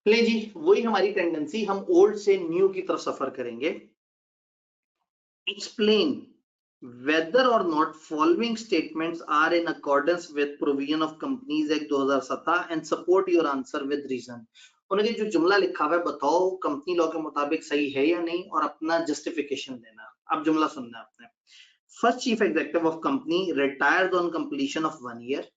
ले जी, वही हमारी टेंडेंसी, हम ओल्ड से न्यू की तरफ सफर करेंगे। Explain whether or not following statements are in accordance with provision of Companies Act 2017 and support your answer with reason। उन्होंने जो जुमला लिखा हुआ है बताओ कंपनी लॉ के मुताबिक सही है या नहीं और अपना जस्टिफिकेशन देना। अब जुमला सुनना है आपने। First chief executive of company retired on completion of 1 year.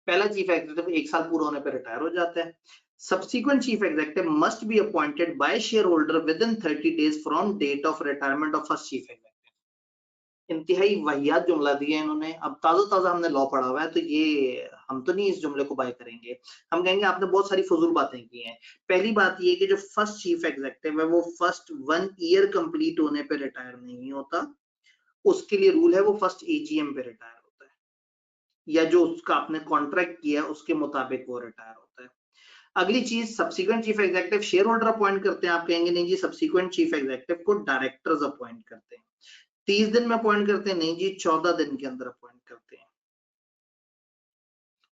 पहला चीफ एग्जीक्यूटिव 1 साल पूरा होने पर रिटायर हो जाता है। Subsequent chief executive must be appointed by shareholder within 30 days from date of retirement of first chief executive। इंतहाई वाहियात जुमला दिया है इन्होंने। अब ताजा हमने लॉ पढ़ा हुआ है तो ये हम तो नहीं इस जुमले को बाय करेंगे। हम कहेंगे आपने बहुत सारी फजूल बातें की हैं। पहली बात ये कि जो फर्स्ट चीफ एग्जीक्यूटिव है वो फर्स्ट 1 ईयर कंप्लीट होने पे रिटायर नहीं होता। उसके लिए रूल है वो फर्स्ट एजीएम पे रिटायर होता है, या जो उसका आपने कॉन्ट्रैक्ट किया उसके मुताबिक वो रिटायर होता है। अगली चीज, subsequent chief executive share holder appoint करते हैं। आप कहेंगे नहीं जी, सब्सिक्वेंट चीफ एग्जीक्यूटिव को डायरेक्टर्स अपॉइंट करते हैं। 30 दिन में अपॉइंट करते हैं? नहीं जी, 14 दिन के अंदर अपॉइंट करते हैं।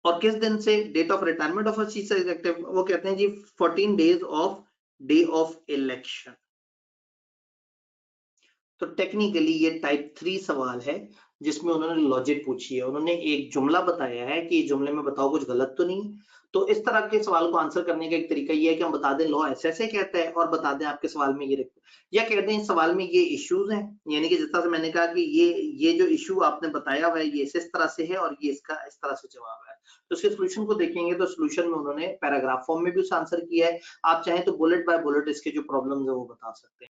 और किस दिन से? Date of retirement of chief executive. वो कहते हैं जी 14 days of day of election. तो टेक्निकली ये टाइप 3 सवाल है जिसमें उन्होंने लॉजिक पूछी है। उन्होंने एक जुमला बताया है कि जुमले में बताओ कुछ गलत तो नहीं। तो इस तरह के सवाल को आंसर करने का एक तरीका ये है कि हम बता दें लॉ ऐसे ऐसे कहता है और बता दें आपके सवाल में ये, या कह दें इस सवाल में ये इश्यूज हैं। यानी कि जिस तरह से मैंने कहा कि ये जो इशू आपने बताया हुआ है ये इस तरह से है और ये इसका इस तरह से जवाब है। तो उसके सोल्यूशन को देखेंगे तो सोल्यूशन में उन्होंने पैराग्राफ फॉर्म में भी उस आंसर किया है। आप चाहें तो बुलेट बाय बुलेट इसके जो प्रॉब्लम्स है वो बता सकते हैं।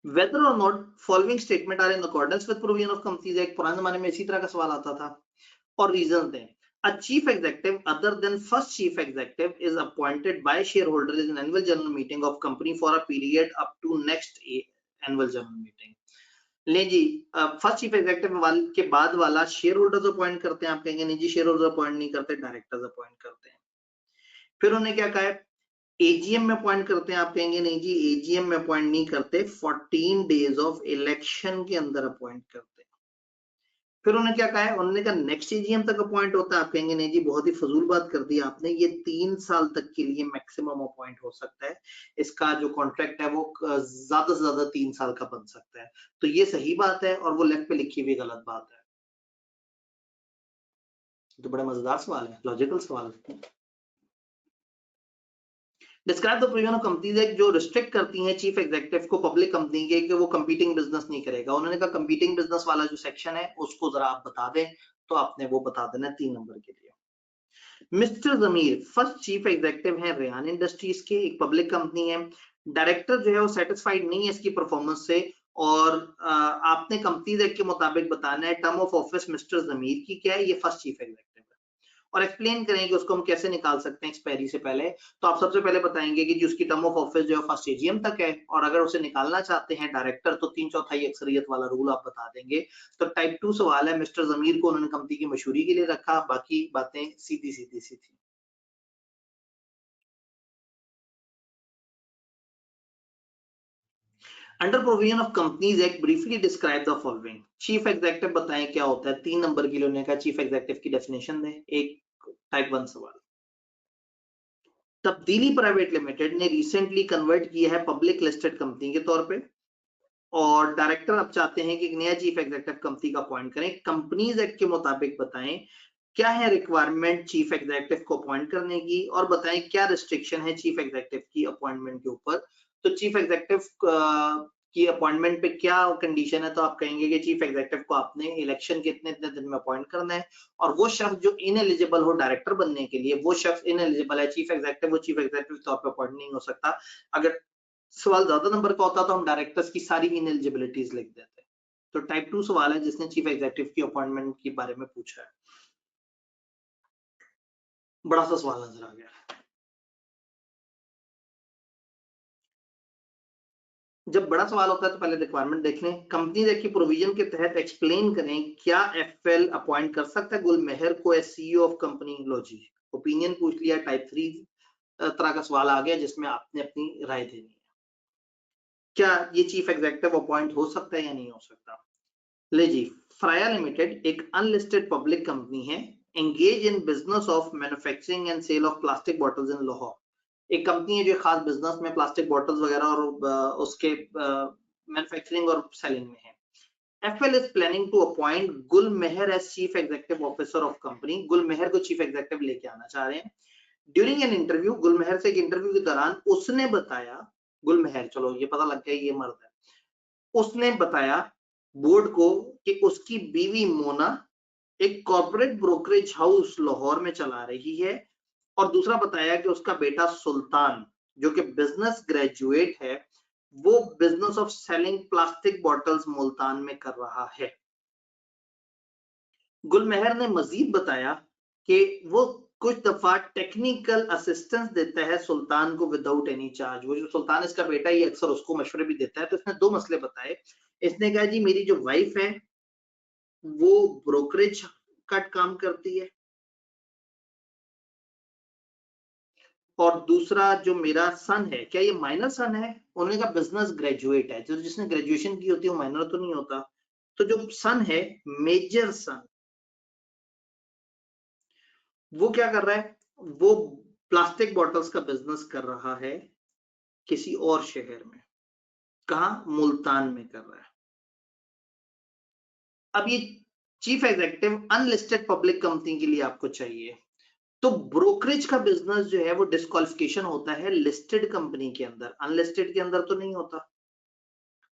Whether or not following statement are in accordance with provision of Companies Act, पुराने जमाने में इसी तरह का सवाल आता था। और रीजन दें। A chief executive other than first chief executive is appointed by shareholders in annual general meeting of company for a period up to next annual general meeting। ले जी, फर्स्ट चीफ एग्जीक्यूटिव के बाद वाला share holders appoint करते हैं। आप कहेंगे नहीं जी, share holders appoint नहीं करते, डायरेक्टर्स अपॉइंट करते हैं। फिर उन्होंने क्या कहा है? एजीएम में अपॉइंट करते हैं। आप कहेंगे नहीं जी, एजीएम में अपॉइंट नहीं करते, 14 डेज ऑफ इलेक्शन के अंदर अपॉइंट करते हैं। फिर उन्होंने क्या कहा है? उन्होंने कहा नेक्स्ट एजीएम तक अपॉइंट होता है। आप कहेंगे नहीं जी, बहुत ही फजूल बात कर दी आपने, ये 3 साल तक के लिए मैक्सिमम अपॉइंट हो सकता है। इसका जो कॉन्ट्रैक्ट है वो ज्यादा से ज्यादा 3 साल का बन सकता है। तो ये सही बात है और वो लेफ्ट पे लिखी हुई गलत बात है। तो बड़ा मजेदार सवाल है, लॉजिकल सवाल है। Describe the provision of companies act जो रिस्ट्रिक्ट करती हैं चीफ एग्जीक्यूटिव को पब्लिक कंपनी के कि वो कंपीटिंग बिजनेस नहीं करेगा। उन्होंने कहा कंपीटिंग बिजनेस वाला जो सेक्शन है उसको जरा आप बता दें। तो आपने वो बता देना 3 नंबर के लिए। मिस्टर जमीर फर्स्ट चीफ एग्जीक्यूटिव है रेयान इंडस्ट्रीज के, एक पब्लिक कंपनी है। डायरेक्टर जो है वो सेटिस्फाइड नहीं है इसकी परफॉर्मेंस से और आपने कंपनीज एक्ट के मुताबिक बताना है टर्म ऑफ ऑफिस मिस्टर जमीर की क्या है। ये फर्स्ट चीफ एग्जीक्यूटिव है और एक्सप्लेन करें कि उसको हम कैसे निकाल सकते हैं एक्सपायरी से पहले। तो आप सबसे पहले बताएंगे कि उसकी टर्म ऑफ ऑफिस जो है फर्स्ट एजीएम तक है और अगर उसे निकालना चाहते हैं डायरेक्टर तो 3/4 अक्सरियत वाला रूल आप बता देंगे। तो टाइप 2 सवाल है। मिस्टर जमीर को उन्होंने कंपनी की मशहूरी के लिए रखा, बाकी बातें सीधी सीधी सी थी। Under provision of companies act briefly describe the following. Chief executive बताएं क्या होता है। 3 नंबर के लिए उन्होंने कहा चीफ एग्जीक्यूटिव की डेफिनेशन दें। एक टाइप 1 सवाल। तब्दीली प्राइवेट लिमिटेड ने रिसेंटली कन्वर्ट किया है पब्लिक लिस्टेड कंपनी के तौर पे और डायरेक्टर अब चाहते हैं कि एक नया चीफ एग्जीक्यूटिव कंपनी का अपॉइंट करें। कंपनीज एक्ट के मुताबिक बताएं क्या है रिक्वायरमेंट चीफ एग्जीक्यूटिव को अपॉइंट करने की और बताएं क्या रिस्ट्रिक्शन है चीफ एग्जीक्यूटिव की अपॉइंटमेंट के ऊपर। तो चीफ एग्जीक्यूटिव की अपॉइंटमेंट पे क्या कंडीशन है? तो आप कहेंगे कि चीफ एग्जीक्यूटिव को आपने इलेक्शन के इतने इतने दिन में अपॉइंट करना है और वो शख्स जो इनएलिजिबल हो डायरेक्टर बनने के लिए, वो शख्स इनएलिजिबल है चीफ एग्जीक्यूटिव, वो चीफ एग्जीक्यूटिव के तौर पर अपॉइंट नहीं हो सकता। अगर सवाल ज्यादा नंबर का होता तो हम डायरेक्टर्स की सारी इनएलिजिबिलिटीज लिख देते। तो टाइप 2 सवाल है जिसने चीफ एग्जीक्यूटिव की अपॉइंटमेंट के बारे में पूछा है। बड़ा सा सवाल नजर आ गया। जब बड़ा सवाल होता है तो पहले रिक्वायरमेंट देख लें। कंपनी एक्ट की प्रोविजन के तहत एक्सप्लेन करें क्या एफएल अपॉइंट कर सकता है गुल मेहर को एज सीईओ ऑफ कंपनी। लो जी, ओपिनियन पूछ लिया। टाइप 3 तरह का सवाल आ गया जिसमें आपने अपनी राय देनी है। क्या ये चीफ एग्जीक्यूटिव अपॉइंट हो सकता है या नहीं हो सकता? ले जी, फ्राया लिमिटेड एक अनलिस्टेड पब्लिक कंपनी है, engage in business of manufacturing and sale of plastic bottles in Lahore. एक कंपनी है जो खास बिजनेस में प्लास्टिक बॉटल्स वगैरह और उसके मैन्युफैक्चरिंग और सेलिंग में है। FL is planning to appoint Gul Meher as Chief Executive Officer of company। गुल मेहर को चीफ एग्जीक्यूटिव लेके आना चाह रहे हैं। ड्यूरिंग एन इंटरव्यू, गुल मेहर से एक इंटरव्यू के दौरान उसने बताया, गुल मेहर, चलो ये पता लग गया ये मर्द है, उसने बताया बोर्ड को कि उसकी बीवी मोना एक कॉर्पोरेट ब्रोकरेज हाउस लाहौर में चला रही है, और दूसरा बताया कि उसका बेटा सुल्तान जो कि बिजनेस ग्रेजुएट है, वो business of selling plastic bottles Multan में कर रहा है। गुलमेहर ने मजीद बताया कि वो कुछ दफा टेक्निकल असिस्टेंस देता है सुल्तान को विदाउट एनी चार्ज। वो जो सुल्तान इसका बेटा ही अक्सर उसको मशवरे भी देता है। तो इसने दो मसले बताए। इसने कहा जी मेरी जो वाइफ है वो ब्रोकरेज का काम करती है, और दूसरा जो मेरा सन है, क्या ये माइनर सन है? उन्होंने कहा बिजनेस ग्रेजुएट है। जो जिसने ग्रेजुएशन की होती है वो माइनर तो नहीं होता। तो जो सन है, मेजर सन, वो क्या कर रहा है? वो प्लास्टिक बॉटल्स का बिजनेस कर रहा है किसी और शहर में। कहा? मुल्तान में कर रहा है। अब ये chief executive unlisted public company के लिए आपको चाहिए, तो ब्रोकरेज का बिजनेस जो है वो डिस्क्वालिफिकेशन होता है लिस्टेड कंपनी के अंदर, अनलिस्टेड के अंदर तो नहीं होता।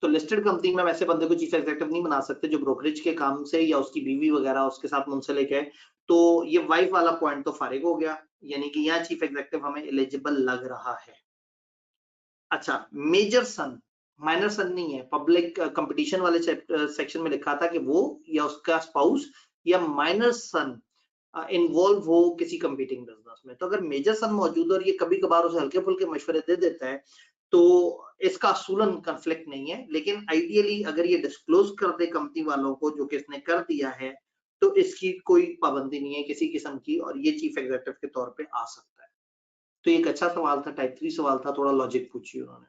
तो लिस्टेड कंपनी में वैसे बंदे को चीफ एग्जीक्यूटिव नहीं बना सकते जो ब्रोकरेज के काम से या उसकी बीवी वगैरह उसके साथ मुंसलिक है। तो ये वाइफ वाला पॉइंट तो फारिग हो गया, यानी कि यहाँ चीफ एग्जीक्यूटिव हमें एलिजिबल लग रहा है। अच्छा, मेजर सन, माइनर सन नहीं है। पब्लिक कंपटीशन वाले सेक्शन में लिखा था कि वो या उसका स्पाउस या माइनर सन इन्वॉल्व हो किसी कंपीटिंग बिजनेस में। तो अगर मेजर सन मौजूद है और ये कभी कभार उसे हल्के फुल्के मशवरे दे देता है तो इसका असूलन कन्फ्लिक्ट नहीं है। लेकिन आइडियली अगर ये डिस्क्लोज कर दे कंपनी वालों को, जो कि इसने कर दिया है, तो इसकी कोई पाबंदी नहीं है किसी किस्म की, और ये चीफ एग्जीक्यूटिव के तौर पे आ सकता है। तो ये एक अच्छा सवाल था, टाइप 3 सवाल था, थोड़ा लॉजिक पूछी उन्होंने।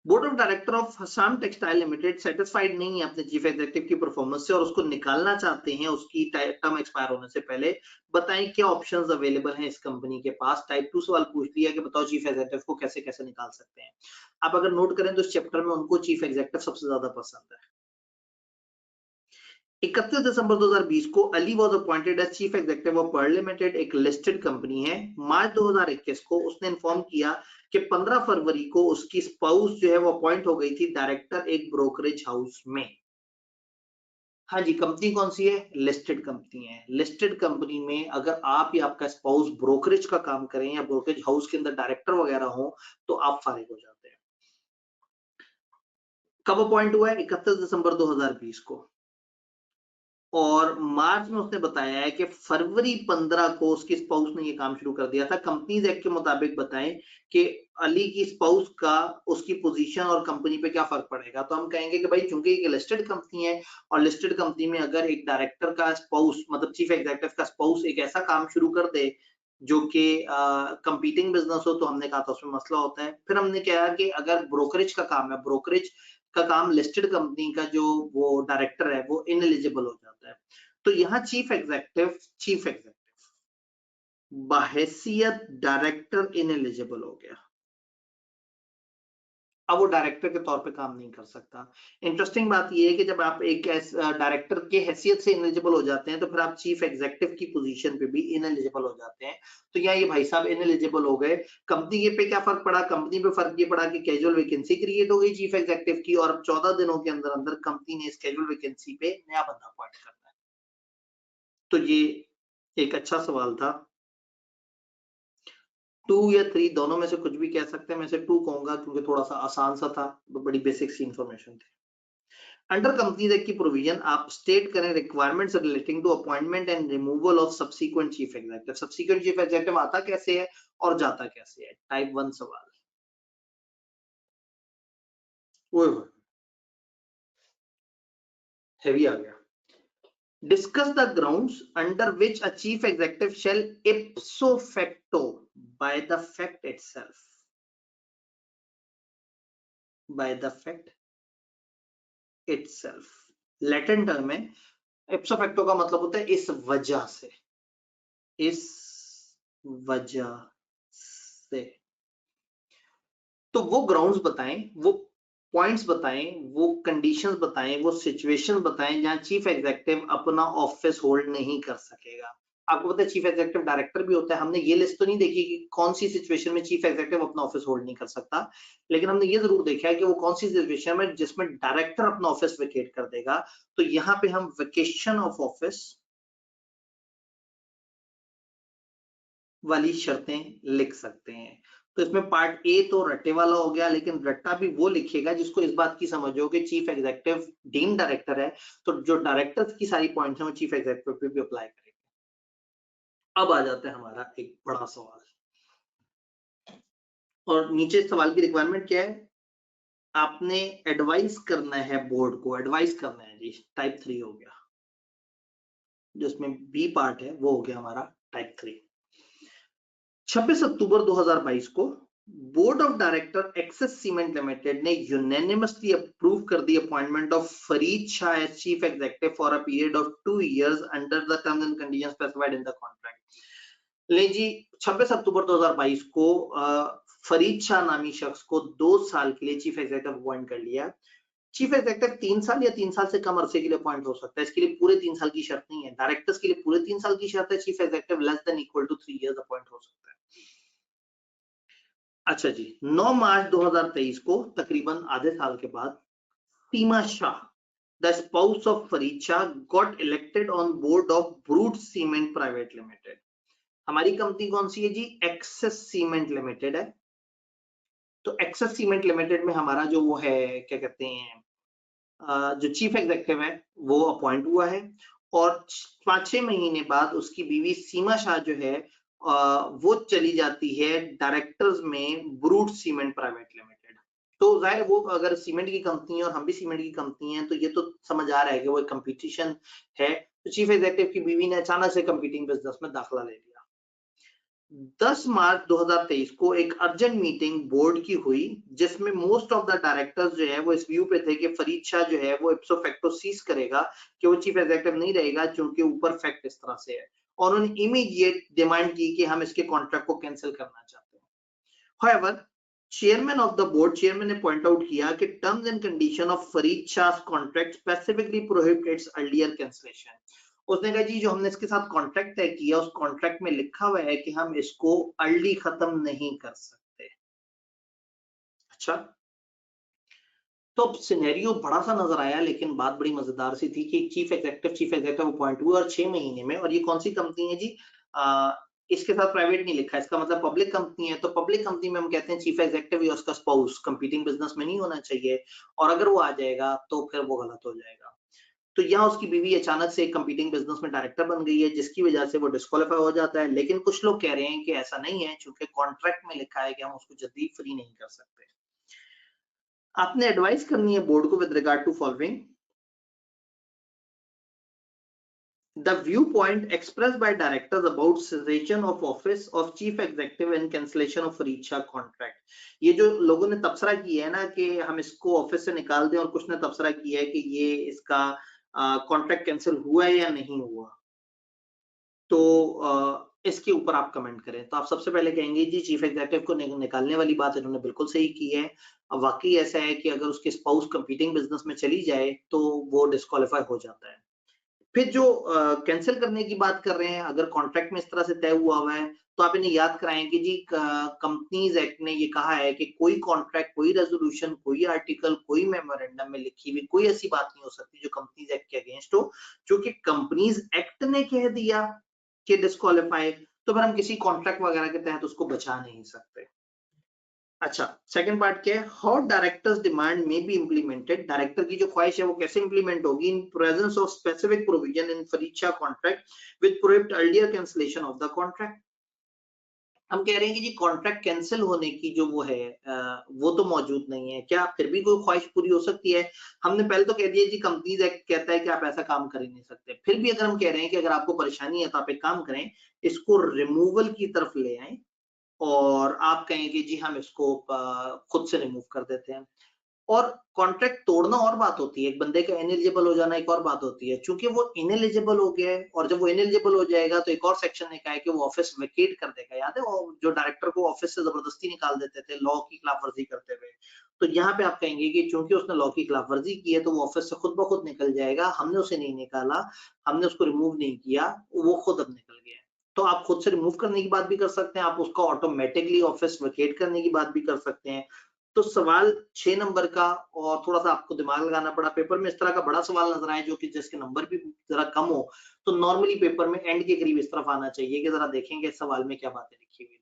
Board of director of Hasam textile limited satisfied नहीं है अपने चीफ एग्जीक्यूटिव की परफॉर्मेंस से और उसको निकालना चाहते हैं उसकी टर्म एक्सपायर होने से पहले। बताएं क्या ऑप्शंस अवेलेबल हैं इस कंपनी के पास। टाइप 2 सवाल पूछ लिया कि बताओ चीफ एग्जीक्यूटिव को कैसे कैसे निकाल सकते हैं। आप अगर नोट करें तो इस चैप्टर में उनको चीफ एग्जीक्यूटिव सबसे ज्यादा पसंद है। 31 दिसंबर 2020 को Ali was appointed as chief executive of Pearl Limited, एक लिस्टेड कंपनी है। मार्च 2021 को उसने इन्फॉर्म किया कि 15 फरवरी को उसकी स्पाउस जो है वो अपॉइंट हो गई थी डायरेक्टर एक ब्रोकरेज हाउस में। हाँ जी, कंपनी कौन सी है? लिस्टेड कंपनी है। लिस्टेड कंपनी में अगर आप या आपका स्पाउस ब्रोकरेज का काम करें या ब्रोकरेज हाउस के अंदर डायरेक्टर वगैरह हो तो आप फारिग हो जाते हैं। कब अपॉइंट हुआ है? 31 दिसंबर 2020 को। और मार्च में उसने बताया है कि फरवरी 15 को उसकी स्पाउस ने ये काम शुरू कर दिया था। कंपनीज एक्ट के मुताबिक बताएं कि अली की स्पाउस का उसकी पोजीशन और कंपनी पे क्या फर्क पड़ेगा। तो हम कहेंगे कि भाई चूंकि एक लिस्टेड कंपनी है और लिस्टेड कंपनी में अगर एक डायरेक्टर का स्पाउस मतलब चीफ एग्जीक्यूटिव का स्पाउस एक ऐसा काम शुरू कर दे जो कि कंपीटिंग बिजनेस हो, तो हमने कहा था उसमें मसला होता है। फिर हमने कहा कि अगर ब्रोकरेज का काम है, ब्रोकरेज का काम लिस्टेड कंपनी का जो वो डायरेक्टर है वो इनएलिजिबल हो जाता है। तो यहाँ चीफ एग्जीक्यूटिव बहैसियत डायरेक्टर इनएलिजिबल हो गया। अब वो डायरेक्टर के तौर पे काम नहीं कर सकता। इंटरेस्टिंग बात ये है कि जब आप एक डायरेक्टर के हैसियत से इनएलिजिबल हो जाते हैं तो फिर आप चीफ एग्जीक्यूटिव की पोजीशन पे भी इनएलिजिबल हो जाते हैं। तो यहाँ ये भाई साहब इनएलिजिबल हो गए। कंपनी पे क्या फर्क पड़ा? कंपनी पे फर्क ये पड़ा कि कैजुअल वैकेंसी क्रिएट हो गई चीफ एग्जीक्यूटिव की, और 14 दिनों के अंदर अंदर कंपनी ने इस कैजुअल वैकेंसी पे नया बंदा अपॉइंट करना है। तो ये एक अच्छा सवाल था। 2 या 3 दोनों में से कुछ भी कह सकते हैं। मैं से 2 कहूंगा क्योंकि थोड़ा सा आसान सा था, बड़ी बेसिक सी इंफॉर्मेशन थी। अंडर कंपनीज एक्ट की प्रोविजन आप स्टेट करें requirements relating to appointment and removal of subsequent chief executive. Subsequent chief executive आता कैसे है और जाता कैसे है? टाइप 1 सवाल। ओए हेवी आ गया। Discuss the grounds under which a chief executive shall ipso facto by the fact itself, by the fact itself. Latin term है। इप्सो फैक्टो का मतलब होता है इस वजह से, इस वजह से। तो वो ग्राउंड्स बताएं, वो पॉइंट्स बताएं, वो कंडीशंस बताएं, वो सिचुएशन बताएं जहां चीफ एग्जीक्यूटिव अपना ऑफिस होल्ड नहीं कर सकेगा। आपको पता है चीफ एग्जीक्यूटिव डायरेक्टर भी होता है। हमने ये लिस्ट तो नहीं देखी कि कौन सी सिचुएशन में चीफ एग्जीक्यूटिव अपना ऑफिस होल्ड नहीं कर सकता, लेकिन हमने ये जरूर देखा है कि वो कौन सी सिचुएशन में जिसमें डायरेक्टर अपना ऑफिस वेकेट कर देगा। तो यहाँ पे हम वेकेशन ऑफ ऑफिस वाली शर्तें लिख सकते हैं। तो इसमें पार्ट ए तो रट्टे वाला हो गया, लेकिन रट्टा भी वो लिखेगा जिसको इस बात की समझ हो कि चीफ एग्जीक्यूटिव डीम डायरेक्टर है, तो जो डायरेक्टर की सारी पॉइंट्स हैं वो चीफ एग्जीक्यूटिव पे भी अप्लाई करेगा। अब आ जाता है हमारा एक बड़ा सवाल, और नीचे सवाल की रिक्वायरमेंट क्या है? आपने एडवाइस करना है बोर्ड को, एडवाइस करना है जी, टाइप 3 हो गया। जिसमें बी पार्ट है वो हो गया हमारा टाइप 3। 26 अक्टूबर 2022 को board of director Access cement limited ने यूनानिमसली अप्रूव कर दी appointment of Farid Shah as chief executive for a period of 2 years under the terms and conditions specified in the contract. ले जी, 26 अक्टूबर 2022 को फरीद शाह नामी शख्स को 2 साल के लिए चीफ एग्जीक्यूटिव अपॉइंट कर लिया। चीफ एग्जीक्यूटिव 3 साल या 3 साल से कम अरसे के लिए अपॉइंट हो सकता है। इसके लिए पूरे 3 साल की शर्त नहीं है। डायरेक्टर्स के लिए पूरे 3 साल की शर्त है, chief executive less than equal to 3 years appoint हो सकता है। अच्छा जी, 9 मार्च 2023 को तकरीबन आधे साल के बाद Seema Shah, the spouse of Farid Shah, got elected on board of brute cement private limited. हमारी कंपनी कौन सी है जी? एक्सेस सीमेंट लिमिटेड है। तो एक्सेस सीमेंट लिमिटेड में हमारा जो वो है, क्या कहते हैं, जो चीफ एग्जीक्यूटिव है वो अपॉइंट हुआ है, और 5-6 महीने बाद उसकी बीवी सीमा शाह जो है वो चली जाती है डायरेक्टर्स में ब्रूट सीमेंट प्राइवेट लिमिटेड। तो जाहिर वो अगर सीमेंट की कंपनी है और हम भी सीमेंट की कंपनी है, तो ये तो समझ आ रहा है कि वो कंपटीशन है। तो चीफ एग्जीक्यूटिव की बीवी ने अचानक से कंपीटिंग बिजनेस में दाखिला ले लिया। 10 मार्च 2023 को एक अर्जेंट मीटिंग बोर्ड की हुई, जिसमें मोस्ट ऑफ द डायरेक्टर्स जो है वो इस व्यू पे थे कि फरीद शाह जो है वो इप्सो फैक्टो सीज करेगा, कि वो चीफ एग्जीक्यूटिव नहीं रहेगा, क्योंकि ऊपर फैक्ट इस तरह से है। और उन्होंने इमीडिएट डिमांड की कि हम इसके कॉन्ट्रैक्ट को कैंसिल करना चाहते हैं। However, chairman of the board, chairman ने पॉइंट आउट किया कि terms and condition of Farid Shah contract specifically prohibits earlier cancellation. उसने कहा जी, जो हमने इसके साथ कॉन्ट्रैक्ट तय किया उस कॉन्ट्रैक्ट में लिखा हुआ है कि हम इसको अर्ली खत्म नहीं कर सकते। अच्छा, तो सिनेरियो बड़ा सा नजर आया, लेकिन बात बड़ी मजेदार सी थी कि चीफ एग्जीक्यूटिव अपॉइंट हुए और 6 महीने में, और ये कौन सी कंपनी है जी? इसके साथ प्राइवेट नहीं लिखा, इसका मतलब पब्लिक कंपनी है। तो पब्लिक कंपनी में हम कहते हैं चीफ एग्जीक्यूटिव या उसका स्पाउस कंपीटिंग बिजनेस में नहीं होना चाहिए, और अगर वो आ जाएगा तो फिर वो गलत हो जाएगा। तो यहाँ उसकी बीवी अचानक से कंपीटिंग बिजनेस में डायरेक्टर बन गई है, जिसकी वजह से वो डिस्क्वालीफाई हो जाता है। लेकिन कुछ लोग कह रहे हैं कि ऐसा नहीं है, क्योंकि कॉन्ट्रैक्ट में लिखा है कि हम उसको जल्दी फ्री नहीं कर सकते। आपने एडवाइस करनी है बोर्ड को with regard to following the viewpoint expressed by directors about cessation of office of chief executive and cancellation of Fareed Shah contract। ये जो लोगों ने तबसरा किया है ना कि हम इसको ऑफिस से निकाल दें, और कुछ ने तबसरा किया है कि ये इसका कॉन्ट्रैक्ट कैंसिल हुआ है या नहीं हुआ, तो इसके ऊपर आप कमेंट करें। तो आप सबसे पहले कहेंगे जी, चीफ एग्जीक्यूटिव को निकालने वाली बात इन्होंने बिल्कुल सही की है। वाकई ऐसा है कि अगर उसके स्पाउस कंपीटिंग बिजनेस में चली जाए तो वो डिस्क्वालीफाई हो जाता है। फिर जो कैंसिल करने की बात कर रहे हैं, अगर कॉन्ट्रैक्ट में इस तरह से तय हुआ है, तो आप इन्हें याद कराएं कि जी कंपनीज एक्ट ने ये कहा है कि कोई कॉन्ट्रैक्ट, कोई रेजोल्यूशन, कोई आर्टिकल, कोई मेमोरेंडम में लिखी हुई कोई ऐसी बात नहीं हो सकती जो कंपनीज एक्ट के अगेंस्ट हो। क्योंकि कंपनीज एक्ट ने कह दिया कि डिस्क्वालीफाई, तो फिर हम किसी कॉन्ट्रैक्ट वगैरह के तहत उसको बचा नहीं सकते। अच्छा, सेकंड पार्ट क्या है? हाउ डायरेक्टर्स डिमांड में बी इम्प्लीमेंटेड। डायरेक्टर की जो ख्वाहिश है वो कैसे इंप्लीमेंट होगी? In presence of specific provision in Farid Shah contract with prohibit earlier cancellation of the contract. हम कह रहे हैं कि जी कॉन्ट्रैक्ट कैंसिल होने की जो वो है वो तो मौजूद नहीं है, क्या फिर भी कोई ख्वाहिश पूरी हो सकती है? हमने पहले तो कह दिया जी कंपनीज एक्ट कहता है कि आप ऐसा काम कर ही नहीं सकते। फिर भी अगर हम कह रहे हैं कि अगर आपको परेशानी है तो आप एक काम करें, इसको रिमूवल की तरफ ले आए, और आप कहें कि जी हम इसको खुद से रिमूव कर देते हैं। और कॉन्ट्रैक्ट तोड़ना और बात होती है, एक बंदे का इनएलिजिबल हो जाना एक और बात होती है। चूंकि वो इनएलिजिबल हो गया है और जब वो इनएलिजिबल हो जाएगा तो एक और सेक्शन ने कहा है कि वो ऑफिस वेकेट कर देगा। याद है वो जो डायरेक्टर को ऑफिस से जबरदस्ती निकाल देते थे लॉ की खिलाफवर्जी करते हुए, तो यहाँ पे आप कहेंगे कि चूंकि उसने लॉ की खिलाफवर्जी की है तो वो ऑफिस से खुद ब खुद निकल जाएगा, हमने उसे नहीं निकाला, हमने उसको रिमूव नहीं किया, वो खुद अब निकल गया है। तो आप खुद से रिमूव करने की बात भी कर सकते हैं, आप उसका ऑटोमेटिकली ऑफिस वेकेट करने की बात भी कर सकते हैं। तो सवाल 6 नंबर का, और थोड़ा-सा आपको दिमाग लगाना पड़ा, पेपर में इस तरह का बड़ा सवाल नज़र आए जो कि जिसके नंबर भी ज़रा कम हो, तो नॉर्मली पेपर में एंड के करीब इस तरफ आना चाहिए कि ज़रा देखेंगे इस सवाल में क्या बातें लिखी हुई हैं।